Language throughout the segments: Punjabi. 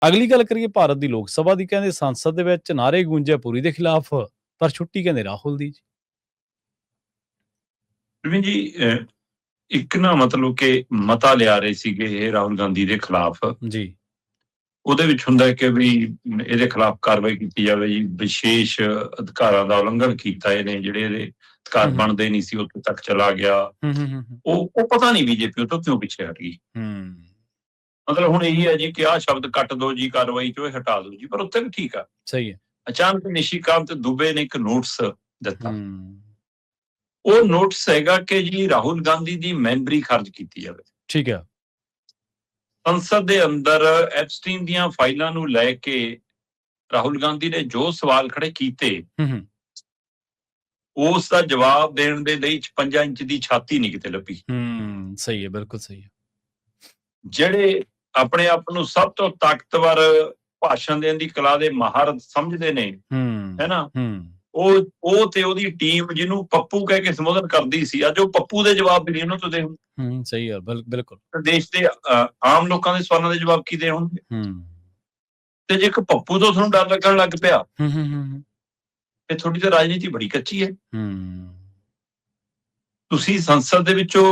ਅਗਲੀ ਗੱਲ ਕਰੀਏ ਭਾਰਤ ਦੀ ਲੋਕ ਸਭਾ ਦੀ, ਕਹਿੰਦੇ ਸੰਸਦ ਦੇ ਵਿੱਚ ਨਾਅਰੇ ਗੂੰਜੇ ਪੁਰੀ ਦੇ ਖਿਲਾਫ, ਪਰ ਛੁੱਟੀ ਕਹਿੰਦੇ ਰਾਹੁਲ ਦੀ ਜੀ। ਪ੍ਰਵੀਨ ਜੀ, ਇੱਕ ਨਾ ਮਤਲਬ ਕਿ ਮਤਾ ਲਿਆ ਰਹੇ ਸੀਗੇ ਇਹ ਰਾਹੁਲ ਗਾਂਧੀ ਦੇ ਖਿਲਾਫ ਜੀ। ਉਹਦੇ ਵਿੱਚ ਹੁੰਦਾ ਹੈ ਕਿ ਵੀ ਇਹਦੇ ਖਿਲਾਫ ਕਾਰਵਾਈ ਕੀਤੀ ਜਾਵੇ ਜੀ, ਵਿਸ਼ੇਸ਼ ਅਧਿਕਾਰਾਂ ਦਾ ਉਲੰਘਣ ਕੀਤਾ ਇਹਨੇ, ਜਿਹੜੇ ਇਹਦੇ ਅਧਿਕਾਰ ਬਣਦੇ ਨਹੀਂ ਸੀ ਉੱਥੇ ਤੱਕ ਚਲਾ ਗਿਆ। ਉਹ ਪਤਾ ਨਹੀਂ ਬੀਜੇਪੀ ਉਹ ਤੋਂ ਕਿਉਂ ਪਿੱਛੇ ਹਟ ਗਈ। ਮਤਲਬ ਹੁਣ ਇਹੀ ਹੈ ਜੀ ਕਿ ਆਹ ਸ਼ਬਦ ਕੱਟ ਦੋ ਜੀ, ਕਾਰਵਾਈ ਚੋਂ ਹਟਾ ਦੋ ਜੀ, ਪਰ ਉੱਥੇ ਵੀ ਠੀਕ ਆ। ਸਹੀ ਹੈ। ਅਚਾਨਕ ਨਿਸ਼ੀਕਾਂਤ ਦੁਬੇ ਨੇ ਇੱਕ ਨੋਟਿਸ ਦਿੱਤਾ। ਉਹ ਨੋਟਿਸ ਹੈਗਾ ਕਿ ਜੀ ਰਾਹੁਲ ਗਾਂਧੀ ਦੀ ਮੈਂਬਰੀ ਖਾਰਜ ਕੀਤੀ ਜਾਵੇ। ਠੀਕ ਹੈ। ਸੰਸਦ ਦੇ ਅੰਦਰ ਐਪਸਟੀਨ ਦੀਆਂ ਫਾਈਲਾਂ ਨੂੰ ਲੈ ਕੇ ਰਾਹੁਲ ਗਾਂਧੀ ਨੇ ਜੋ ਸਵਾਲ ਖੜੇ ਕੀਤੇ, ਉਸ ਦਾ ਜਵਾਬ ਦੇਣ ਦੇ ਲਈ 56 ਇੰਚ ਦੀ ਛਾਤੀ ਨਹੀਂ ਕਿਤੇ ਲੱਭੀ। ਸਹੀ ਹੈ, ਬਿਲਕੁਲ ਸਹੀ ਹੈ। ਜਿਹੜੇ ਆਪਣੇ ਆਪ ਨੂੰ ਸਭ ਤੋਂ ਤਾਕਤਵਰ ਭਾਸ਼ਣ ਦੇਣ ਦੀ ਕਲਾ ਦੇ ਮਾਹਰ ਸਮਝਦੇ ਨੇ, ਹੈ ਨਾ, ਉਹ ਤੇ ਉਹਦੀ ਟੀਮ ਜਿਹਨੂੰ ਪੱਪੂ ਕਹਿ ਕੇ ਸੰਬੋਧਨ ਕਰਦੀ ਸੀ, ਅੱਜ ਉਹ ਪੱਪੂ ਦੇ ਜਵਾਬ ਵੀ ਨਹੀਂ ਉਹਨਾਂ ਤੋਂ ਦੇ। ਸਹੀ ਹੈ, ਬਿਲਕੁਲ। ਦੇਸ਼ ਦੇ ਆਮ ਲੋਕਾਂ ਦੇ ਸਵਾਲਾਂ ਦੇ ਜਵਾਬ ਕੀ ਦੇ ਹੋਣਗੇ? ਤੇ ਜੇ ਇੱਕ ਪੱਪੂ ਤੋਂ ਤੁਹਾਨੂੰ ਡਰ ਲੱਗਣ ਲੱਗ ਪਿਆ, ਤੇ ਤੁਹਾਡੀ ਤਾਂ ਰਾਜਨੀਤੀ ਬੜੀ ਕੱਚੀ ਹੈ। ਤੁਸੀਂ ਸੰਸਦ ਦੇ ਵਿੱਚੋਂ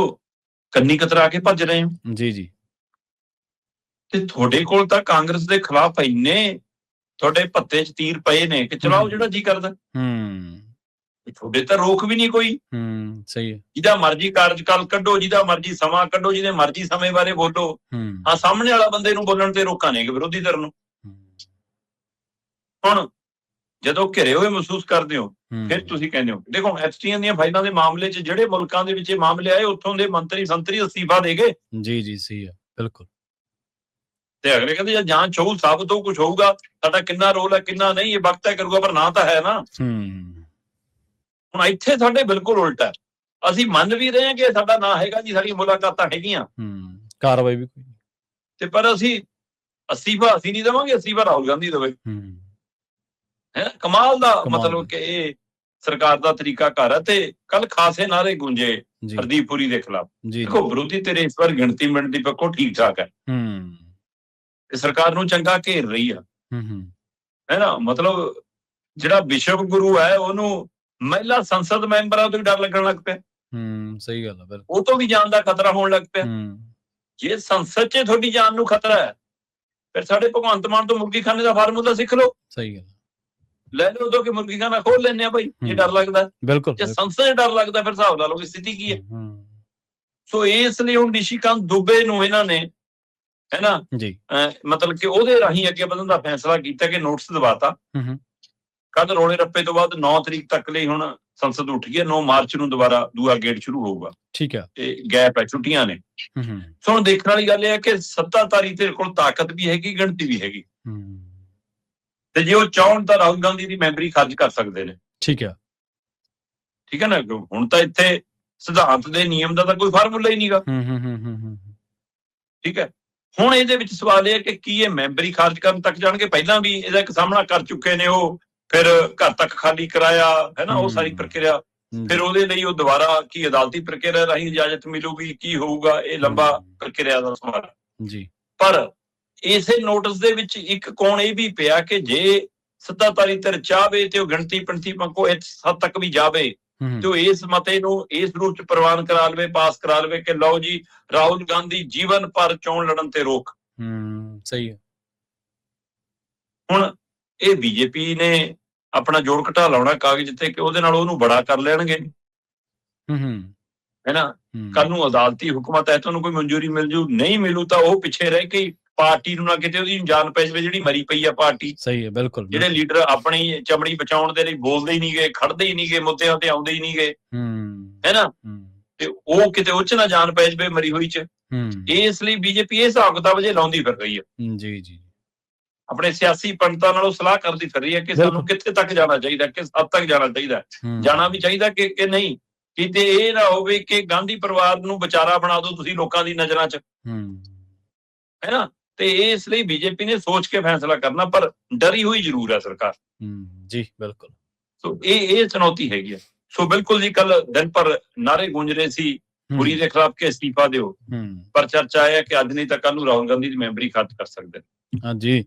ਕੰਨੀ ਕਤਰਾ ਕੇ ਭੱਜ ਰਹੇ ਹੋ। ਜੀ ਜੀ। ਤੇ ਤੁਹਾਡੇ ਕੋਲ ਤਾਂ ਕਾਂਗਰਸ ਦੇ ਖਿਲਾਫ ਇੰਨੇ ਤੁਹਾਡੇ ਭੱਤੇ 'ਚ ਤੀਰ ਪਏ ਨੇ ਕਿ ਚਲਾਓ ਜਿਹੜਾ ਜੀ ਕਰਦਾ। ਤੁਹਾਡੇ ਤਾਂ ਰੋਕ ਵੀ ਨਹੀਂ ਕੋਈ। ਸਹੀ ਹੈ। ਜਿਹਦਾ ਮਰਜ਼ੀ ਕਾਰਜਕਾਲ ਕੱਢੋ, ਜਿਹਦਾ ਮਰਜ਼ੀ ਸਮਾਂ ਕੱਢੋ, ਜਿਹਦੇ ਮਰਜ਼ੀ ਸਮੇਂ ਬਾਰੇ ਬੋਲੋ। ਹਾਂ, ਸਾਹਮਣੇ ਵਾਲਾ ਬੰਦੇ ਨੂੰ ਬੋਲਣ ਤੇ ਰੋਕਾਂ ਨੇ ਵਿਰੋਧੀ ਧਿਰ ਨੂੰ। ਹੁਣ ਜਦੋਂ ਘਿਰੇ ਹੋਏ ਮਹਿਸੂਸ ਕਰਦੇ ਹੋ, ਫਿਰ ਤੁਸੀਂ ਕਹਿੰਦੇ ਹੋ, ਦੇਖੋ ਐਪਸਟੀਨ ਦੀਆਂ ਫਾਈਲਾਂ ਦੇ ਮਾਮਲੇ 'ਚ ਜਿਹੜੇ ਮੁਲਕਾਂ ਦੇ ਵਿੱਚ ਇਹ ਮਾਮਲੇ ਆਏ, ਉੱਥੋਂ ਦੇ ਮੰਤਰੀ ਸੰਤਰੀ ਅਸਤੀਫਾ ਦੇ ਗਏ। ਜੀ ਜੀ, ਸਹੀ ਹੈ, ਬਿਲਕੁਲ। ਤੇ ਅਗਲੇ ਕਹਿੰਦੇ ਜਾਂ ਜਾਂਚ ਹੋਊ, ਸਾਬਤ ਹੋਊ, ਕੁਛ ਹੋਊਗਾ, ਸਾਡਾ ਕਿੰਨਾ ਰੋਲ ਹੈ ਕਿੰਨਾ ਨਹੀਂ, ਇਹ ਵਕਤ ਤੈਅ ਕਰੂਗਾ, ਪਰ ਨਾ ਤਾਂ ਹੈ ਨਾ। ਹੁਣ ਇੱਥੇ ਸਾਡੇ ਬਿਲਕੁਲ ਉਲਟ ਹੈ। ਅਸੀਂ ਮੰਨ ਵੀ ਰਹੇ ਹਾਂ ਕਿ ਸਾਡਾ ਨਾਂ ਹੈਗਾ ਜੀ, ਸਾਡੀਆਂ ਮੁਲਾਕਾਤਾਂ ਹੈਗੀਆਂ, ਕਾਰਵਾਈ ਵੀ ਕੋਈ, ਤੇ ਪਰ ਅਸੀਂ ਅਸਤੀਫਾ ਅਸੀਂ ਨਹੀਂ ਦੇਵਾਂਗੇ, ਅਸਤੀਫਾ ਰਾਹੁਲ ਗਾਂਧੀ ਦੇਵੇ। ਹੈ ਕਮਾਲ ਦਾ, ਮਤਲਬ ਕਿ ਇਹ ਸਰਕਾਰ ਦਾ ਤਰੀਕਾ ਘਰ ਹੈ। ਤੇ ਕੱਲ ਖਾਸੇ ਨਾਅਰੇ ਗੂੰਜੇ ਹਰਦੀਪ ਪੁਰੀ ਦੇ ਖਿਲਾਫ। ਦੇਖੋ ਵਿਰੋਧੀ ਧਿਰ ਇਸ ਵਾਰ ਗਿਣਤੀ ਮਿੰਟ ਦੀ ਪੱਖੋਂ ਠੀਕ ਠਾਕ ਹੈ, ਤੇ ਸਰਕਾਰ ਨੂੰ ਚੰਗਾ ਘੇਰ ਰਹੀ ਆ, ਹੈ ਨਾ। ਮਤਲਬ ਜਿਹੜਾ ਵਿਸ਼ਵ ਗੁਰੂ ਹੈ, ਉਹਨੂੰ ਮਹਿਲਾ ਸੰਸਦ ਮੈਂਬਰਾਂ ਤੋਂ ਵੀ ਡਰ ਲੱਗਣ ਲੱਗ ਪਿਆ। ਸਹੀ ਗੱਲ ਹੈ। ਉਹ ਤੋਂ ਵੀ ਜਾਨ ਦਾ ਖਤਰਾ ਹੋਣ ਲੱਗ ਪਿਆ। ਜੇ ਸੰਸਦ 'ਚ ਤੁਹਾਡੀ ਜਾਨ ਨੂੰ ਖਤਰਾ ਹੈ, ਫਿਰ ਸਾਡੇ ਭਗਵੰਤ ਮਾਨ ਤੋਂ ਮੁਰਗੀਖਾਨੇ ਦਾ ਫਾਰਮੂਲਾ ਸਿੱਖ ਲਓ। ਸਹੀ ਗੱਲ, ਲੈ ਲਓ ਉਦੋਂ ਕਿ ਮੁਰਗੀਖਾਨਾ ਖੋਲ ਲੈਂਦੇ ਆ ਭਾਈ, ਜੇ ਡਰ ਲੱਗਦਾ। ਬਿਲਕੁਲ। ਜੇ ਸੰਸਦ 'ਚ ਡਰ ਲੱਗਦਾ, ਫਿਰ ਹਿਸਾਬ ਲਾ ਲਓ ਕਿ ਸਥਿਤੀ ਕੀ ਹੈ। ਸੋ ਇਸ ਲਈ ਹੁਣ ਨਿਸ਼ੀਕਾਂਤ ਦੁਬੇ ਨੂੰ ਇਹਨਾਂ ਨੇ, ਹੈ ਨਾ ਜੀ, ਮਤਲਬ ਕਿ ਉਹਦੇ ਰਾਹੀਂ ਅੱਗੇ ਵਧਣ ਦਾ ਫੈਸਲਾ ਕੀਤਾ ਕਿ ਨੋਟਿਸ ਦਵਾਤਾ। ਕੱਲ ਰੋਲੇ ਰੱਪੇ ਤੋਂ ਬਾਅਦ 9 ਤਰੀਕ ਤੱਕ ਲਈ ਹੁਣ ਸੰਸਦ ਉੱਠ ਗਈ ਹੈ। 9 ਮਾਰਚ ਨੂੰ ਦੁਬਾਰਾ ਦੂਆ ਗੇੜ ਸ਼ੁਰੂ ਹੋਊਗਾ। ਠੀਕ ਹੈ। ਤੇ ਗੈਪ ਹੈ, ਛੁੱਟੀਆਂ ਨੇ। ਸੋ ਹੁਣ ਦੇਖਣ ਵਾਲੀ ਗੱਲ ਇਹ ਹੈ ਕਿ ਸੱਤਾਧਾਰੀ ਧਿਰ ਕੋਲ ਤਾਕਤ ਵੀ ਹੈਗੀ, ਗਿਣਤੀ ਵੀ ਹੈਗੀ, ਤੇ ਜੇ ਉਹ ਚਾਹਣ ਤਾਂ ਰਾਹੁਲ ਗਾਂਧੀ ਦੀ ਮੈਂਬਰੀ ਖਾਰਜ ਕਰ ਸਕਦੇ ਨੇ। ਠੀਕ ਹੈ, ਠੀਕ ਹੈ ਨਾ। ਹੁਣ ਤਾਂ ਇੱਥੇ ਸਿਧਾਂਤ ਦੇ ਨਿਯਮ ਦਾ ਤਾਂ ਕੋਈ ਫਾਰਮੂਲਾ ਹੀ ਨਹੀਂਗਾ। ਠੀਕ ਹੈ। ਹੁਣ ਇਹਦੇ ਵਿੱਚ ਸਵਾਲ ਇਹ ਹੈ ਕਿ ਕੀ ਇਹ ਮੈਂਬਰੀ ਖਾਰਜ ਕਰਨ ਤੱਕ ਜਾਣਗੇ? ਪਹਿਲਾਂ ਵੀ ਇਹਦਾ ਇੱਕ ਸਾਹਮਣਾ ਕਰ ਚੁੱਕੇ ਨੇ ਉਹ, ਫਿਰ ਘਰ ਤੱਕ ਖਾਲੀ ਕਰਾਇਆ, ਹੈ ਨਾ, ਉਹ ਸਾਰੀ ਪ੍ਰਕਿਰਿਆ। ਫਿਰ ਉਹਦੇ ਲਈ ਉਹ ਦੁਬਾਰਾ ਕੀ ਅਦਾਲਤੀ ਪ੍ਰਕਿਰਿਆ ਰਾਹੀਂ ਇਜਾਜ਼ਤ ਮਿਲੂਗੀ, ਕੀ ਹੋਊਗਾ, ਇਹ ਲੰਬਾ ਪ੍ਰਕਿਰਿਆ ਦਾ ਸਵਾਲ ਜੀ। ਪਰ ਇਸੇ ਨੋਟਿਸ ਦੇ ਵਿੱਚ ਇੱਕ ਕੋਣ ਇਹ ਵੀ ਪਿਆ ਕਿ ਜੇ ਸੱਤਾਧਾਰੀ ਧਿਰ ਚਾਹਵੇ ਤੇ ਉਹ ਗਿਣਤੀ ਪੰਥੀ ਪੱਖੋਂ ਇਸ ਹੱਦ ਤੱਕ ਵੀ ਜਾਵੇ, ਤੇ ਉਹ ਇਸ ਮਤੇ ਨੂੰ ਇਸ ਰੂਪ 'ਚ ਪ੍ਰਵਾਨ ਕਰਾ ਲਵੇ, ਪਾਸ ਕਰਾ ਲਵੇ ਕਿ ਲਓ ਜੀ, ਰਾਹੁਲ ਗਾਂਧੀ ਜੀਵਨ ਭਰ ਚੋਣ ਲੜਨ ਤੇ ਰੋਕ। ਸਹੀ ਹੈ। ਹੁਣ ਇਹ ਬੀਜੇਪੀ ਨੇ ਆਪਣਾ ਜੋੜ ਘਟਾ ਲਾਉਣਾ ਕਾਗਜ਼ ਤੇ ਕਿ ਉਹਦੇ ਨਾਲ ਉਹਨੂੰ ਬੜਾ ਕਰ ਲੈਣਗੇ, ਹੈ ਨਾ। ਕੱਲ ਨੂੰ ਅਦਾਲਤੀ ਹੁਕਮਾਂ ਤਹਿਤ ਉਹਨੂੰ ਕੋਈ ਮਨਜ਼ੂਰੀ ਮਿਲ ਜੂ, ਨਹੀਂ ਮਿਲੂ ਤਾਂ ਉਹ ਪਿੱਛੇ ਰਹਿ ਕੇ ਪਾਰਟੀ ਨੂੰ ਨਾ ਕਿਤੇ ਉਹਦੀ ਜਾਨ ਪੈ ਜਾਵੇ, ਜਿਹੜੀ ਮਰੀ ਪਈ ਆ ਪਾਰਟੀ। ਸਹੀ ਹੈ, ਬਿਲਕੁਲ। ਜਿਹੜੇ ਲੀਡਰ ਆਪਣੀ ਚਮੜੀ ਬਚਾਉਣ ਦੇ ਲਈ ਬੋਲਦੇ ਹੀ ਨਹੀਂ ਗਏ, ਖੜਦੇ ਹੀ ਨਹੀਂ ਗਏ, ਮੁੱਦਿਆਂ ਤੇ ਆਉਂਦੇ ਹੀ ਨਹੀਂ ਗਏ, ਹੈ ਨਾ, ਤੇ ਉਹ ਕਿਤੇ ਉਹ 'ਚ ਨਾ ਜਾਨ ਪੈ ਜਾਵੇ ਮਰੀ ਹੋਈ 'ਚ। ਇਸ ਲਈ ਬੀਜੇਪੀ ਇਹ ਹਿਸਾਬ ਕਿਤਾਬ ਜੇ ਲਾਉਂਦੀ ਫਿਰ ਰਹੀ ਹੈ। ਜੀ ਜੀ। ਆਪਣੇ ਸਿਆਸੀ ਪੰਡਤਾਂ ਨਾਲੋਂ ਸਲਾਹ ਕਰਦੀ ਫਿਰ ਰਹੀ ਹੈ ਕਿ ਸਾਨੂੰ ਕਿੱਥੇ ਤੱਕ ਜਾਣਾ ਚਾਹੀਦਾ, ਕਿਸ ਹੱਦ ਤੱਕ ਜਾਣਾ ਚਾਹੀਦਾ, ਜਾਣਾ ਵੀ ਚਾਹੀਦਾ ਕਿ ਨਹੀਂ। ਕਿਤੇ ਇਹ ਨਾ ਹੋਵੇ ਕਿ ਗਾਂਧੀ ਪਰਿਵਾਰ ਨੂੰ ਵਿਚਾਰਾ ਬਣਾ ਦਿਓ ਤੁਸੀਂ ਲੋਕਾਂ ਦੀ ਨਜ਼ਰਾਂ 'ਚ, ਹੈ ਨਾ। ਤੇ ਇਸ ਲਈ ਬੀਜੇਪੀ ਨੇ ਸੋਚ ਕੇ ਫੈਸਲਾ ਕਰਨਾ, ਪਰ ਡਰੀ ਹੋਈ ਜ਼ਰੂਰ ਹੈ ਸਰਕਾਰ। ਜੀ ਬਿਲਕੁਲ। ਸੋ ਇਹ ਚੁਣੌਤੀ ਹੈਗੀ ਹੈ। ਸੋ ਬਿਲਕੁਲ ਜੀ, ਕੱਲ ਦਿਨ ਭਰ ਨਾਅਰੇ ਗੂੰਜ ਰਹੇ ਸੀ ਪੁਰੀ ਦੇ ਖਿਲਾਫ ਕਿ ਅਸਤੀਫਾ ਦਿਓ, ਪਰ ਚਰਚਾ ਹੈ ਕਿ ਅੱਜ ਨਹੀਂ ਤਾਂ ਕੱਲ ਨੂੰ ਰਾਹੁਲ ਗਾਂਧੀ ਦੀ ਮੈਂਬਰੀ ਖਾਰਜ ਕਰ ਸਕਦੇ ਨੇ। ਹਾਂਜੀ